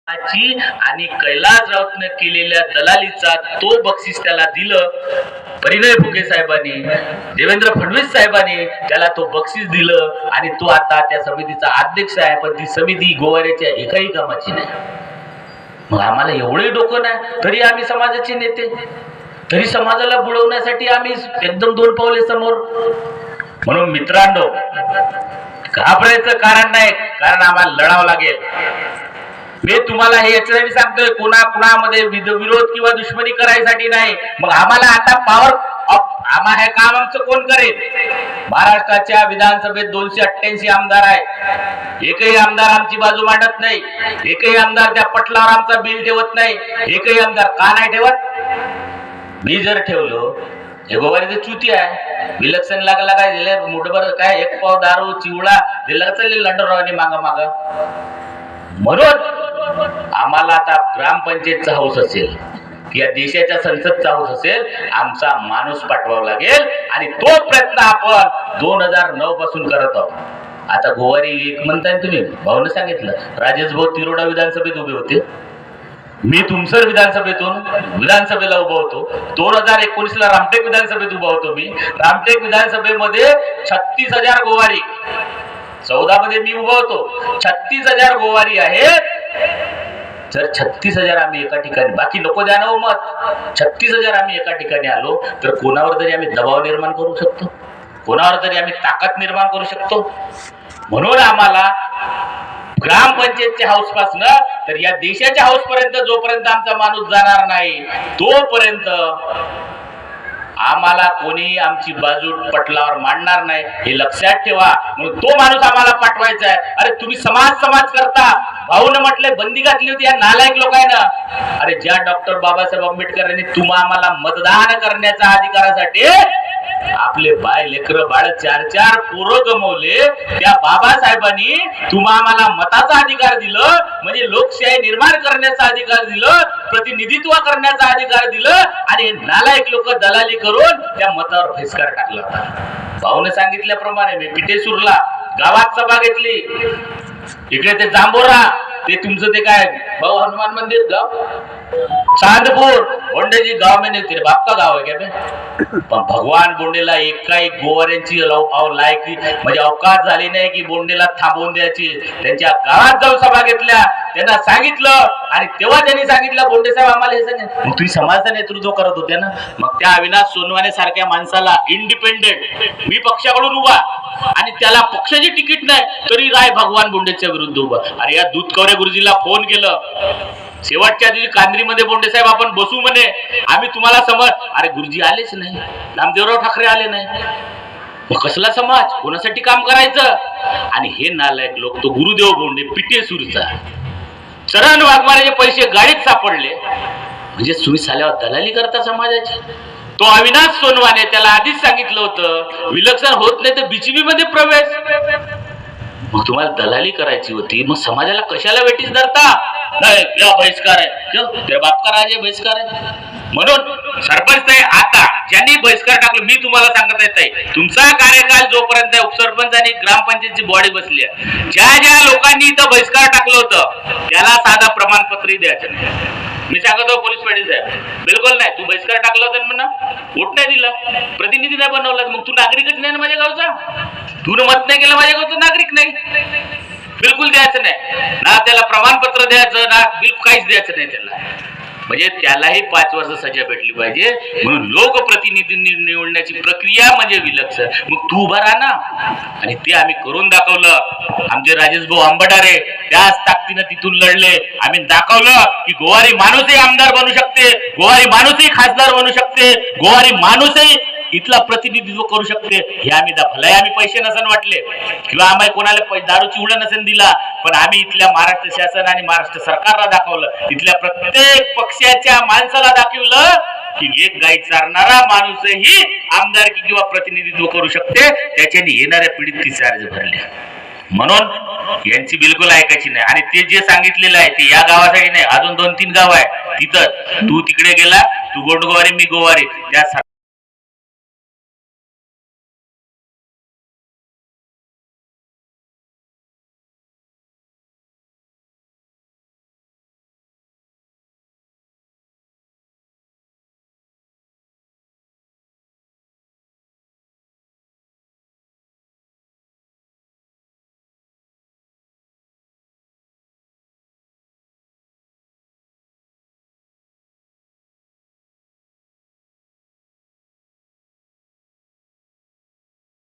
आणि कैलास राऊतने केलेल्या दलालीचा तो बक्षीस त्याला दिलं. परिणय फुके साहेबांनी, देवेंद्र फडणवीस साहेबांनी त्याला तो बक्षीस दिलं आणि तो आता त्या समितीचा अध्यक्ष आहे. पण ती समिती गोवाऱ्याच्या एकाही कामाची नाही. मग आम्हाला एवढे डोकं नाही तरी आम्ही समाजाचे नेते, तरी समाजाला बुडवण्यासाठी आम्ही एकदम दोन पावले समोर. म्हणून मित्रांनो, घाबरायचं कारण नाही, कारण आम्हाला लढावं लागेल. मी तुम्हाला हे याच्यासाठी सांगतोय, कुणामध्ये विरोध किंवा दुश्मनी करायसाठी नाही. मग आम्हाला आता पॉवर हे काम आमचं कोण करेल? महाराष्ट्राच्या विधानसभेत 288 आमदार आहे. एकही आमदार आमची बाजू मांडत नाही. एकही आमदार त्या पटलावर आमचा बिल ठेवत नाही. एकही आमदार का नाही ठेवत? मी जर ठेवलो, हे गोवारीचं चुती आहे. विलक्षण लागला काय दिले मुठभर काय एक पाव दारू चिवडा दिला चालले लंडनरावांनी माग म्हणून आम्हाला आता ग्रामपंचायतचा हाऊस असेल, या देशाच्या संसदचा हाऊस असेल, आमचा माणूस पाठवावा लागेल. आणि तो प्रयत्न आपण 2009 पासून करत आहोत. आता गोवारी एक म्हणताय तुम्ही, भाऊने सांगितलं राजेश भाऊ तिरोडा विधानसभेत उभे होते, मी तुमसर विधानसभेला उभा होतो. 2019 ला रामटेक विधानसभेत उभा होतो. मी रामटेक विधानसभेमध्ये 36,000 गोवारी, 14 मध्ये मी उभा होतो. 36,000 गोवारी आहेत. जर 36,000 आम्ही एका ठिकाणी, बाकी नको द्या ना मत, 36,000 आम्ही एका ठिकाणी आलो तर कोणावर तरी आम्ही दबाव निर्माण करू शकतो, कोणावर तरी आम्ही ताकद निर्माण करू शकतो. म्हणून आम्हाला ग्रामपंचायतच्या हाऊस पासून तर या देशाच्या हाऊस पर्यंत जोपर्यंत आमचा माणूस जाणार नाही तोपर्यंत आम्हाला कोणी आमची बाजू पटलावर मांडणार नाही, हे लक्षात ठेवा. म्हणून तो माणूस आम्हाला पाठवायचा आहे. अरे तुम्ही समाज करता. भाऊने म्हटले बंदी घातली होती या नालायक लोकांना. अरे ज्या डॉक्टर बाबासाहेब आंबेडकर यांनी आम्हाला मतदान करण्याच्या अधिकारासाठी आपले बाय लेकर बाळ 4 पोरं गमवले, त्या बाबासाहेबांनी आम्हाला मताचा अधिकार दिलं, म्हणजे लोकशाही निर्माण करण्याचा अधिकार दिलं, प्रतिनिधित्व करण्याचा अधिकार दिलं. आणि नालायक लोक दलाली करून त्या मतावर बहिष्कार टाकला होता. भाऊने सांगितल्याप्रमाणे मी पिठेसूरला गावात सभा घेतली. इकडे ते जांभोरा, ते तुमचं ते काय भाऊ हनुमान मंदिर गाव चांदपूर बोंडेजी गाव में नहीं, बाप का गाव है क्या? पण भगवान बोंडेला एकाही गोवाऱ्यांची लायकी म्हणजे अवकाश झाली नाही की बोंडेला थांबवून द्यायची. त्यांच्या गावात जाऊन सभा घेतल्या, त्यांना सांगितलं आणि तेव्हा त्यांनी सांगितलं बोंडे साहेब आम्हाला हे सांगितलं. मग तुम्ही समाजाचं नेतृत्व करत होते ना. मग त्या अविनाश सोनवाने सारख्या माणसाला इंडिपेंडेंट, मी पक्षाकडून उभा आणि त्याला पक्षाची तिकीट नाही तरी राय भगवान बोंडेच्या विरुद्ध उभा. अरे या दूधकवरे गुरुजीला फोन केलं शेवटच्या दिवशी कांद्रीमध्ये, बोंडे साहेब आपण बसू म्हणे, आम्ही तुम्हाला समज. अरे गुरुजी आलेच नाही, नामदेवराव ठाकरे आले नाही. मग कसला समाज, कोणासाठी काम करायचं? आणि हे नालायक लोक, तो गुरुदेव बोंडे पिठेसूरचा, चरण वाघमारेचे पैसे गाडीत सापडले, म्हणजे तुम्ही साल्यावर दलाली करता समाजाची. तो अविनाश सोनवाने त्याला आधीच सांगितलं होतं विलक्षण होत नाही तर बीजेपी मध्ये प्रवेश. मग तुम्हाला दलाली करायची होती, मग समाजाला कशाला वेटीस धरता? नाही बहिष्कार आहे, त्या बापका राजे बहिष्कार आहे. म्हणून सरपंच आहे आता ज्यांनी बहिष्कार टाकलं, मी तुम्हाला सांगत आहे तुमचा कार्यकाल जोपर्यंत उपसरपंच आणि ग्रामपंचायतची बॉडी बसली आहे, ज्या लोकांनी इथं बहिष्कार टाकलं होतं त्याला साधा प्रमाणपत्रही द्यायचं नाही. मी सांगतो पोलीस पाटील साहेब, बिलकुल नाही. तू बहिष्कार टाकला होता म्हणा, वोट नाही दिला, प्रतिनिधी नाही बनवला, मग तू नागरिकच नाही ना माझ्या गावचा. तू मत नाही केलं माझ्या गावचा नागरिक नाही. बिलकुल द्यायचं नाही ना, त्याला प्रमाणपत्र द्यायचं ना, बिलकुल काहीच द्यायचं नाही त्याला. म्हणजे त्यालाही 5 वर्ष सजा भेटली पाहिजे. म्हणून लोकप्रतिनिधी निवडण्याची प्रक्रिया म्हणजे विलक्षण. मग तू उभा राहा ना, आणि ते आम्ही करून दाखवलं. आमचे राजेश भाऊ आंबडारे त्याच ताकदीनं तिथून लढले. आम्ही दाखवलं की गोवारी माणूसही आमदार बनू शकते, गोवारी माणूसही खासदार बनू शकते, गोवारी माणूसही इथला प्रतिनिधित्व करू शकते. हे आम्ही दाखवलंय. आम्ही पैसे नसेल वाटले किंवा आम्ही कोणाला दारू चिवडा नसेल दिला, पण आम्ही इथल्या महाराष्ट्र शासन आणि महाराष्ट्र सरकारला दाखवलं, इथल्या प्रत्येक पक्षाच्या माणसाला दाखवलं की एक गाई चारणारा माणूसही आमदारकी किंवा प्रतिनिधित्व करू शकते. त्याच्याने येणाऱ्या पिढीत ती चार्ज भरली. म्हणून यांची बिलकुल ऐकायची नाही. आणि ते जे सांगितलेलं आहे ते या गावासाठी नाही, अजून 2-3 गाव आहे तिथं. तू तिकडे गेला, तू गोंडगोवारी मी गोवारी, त्या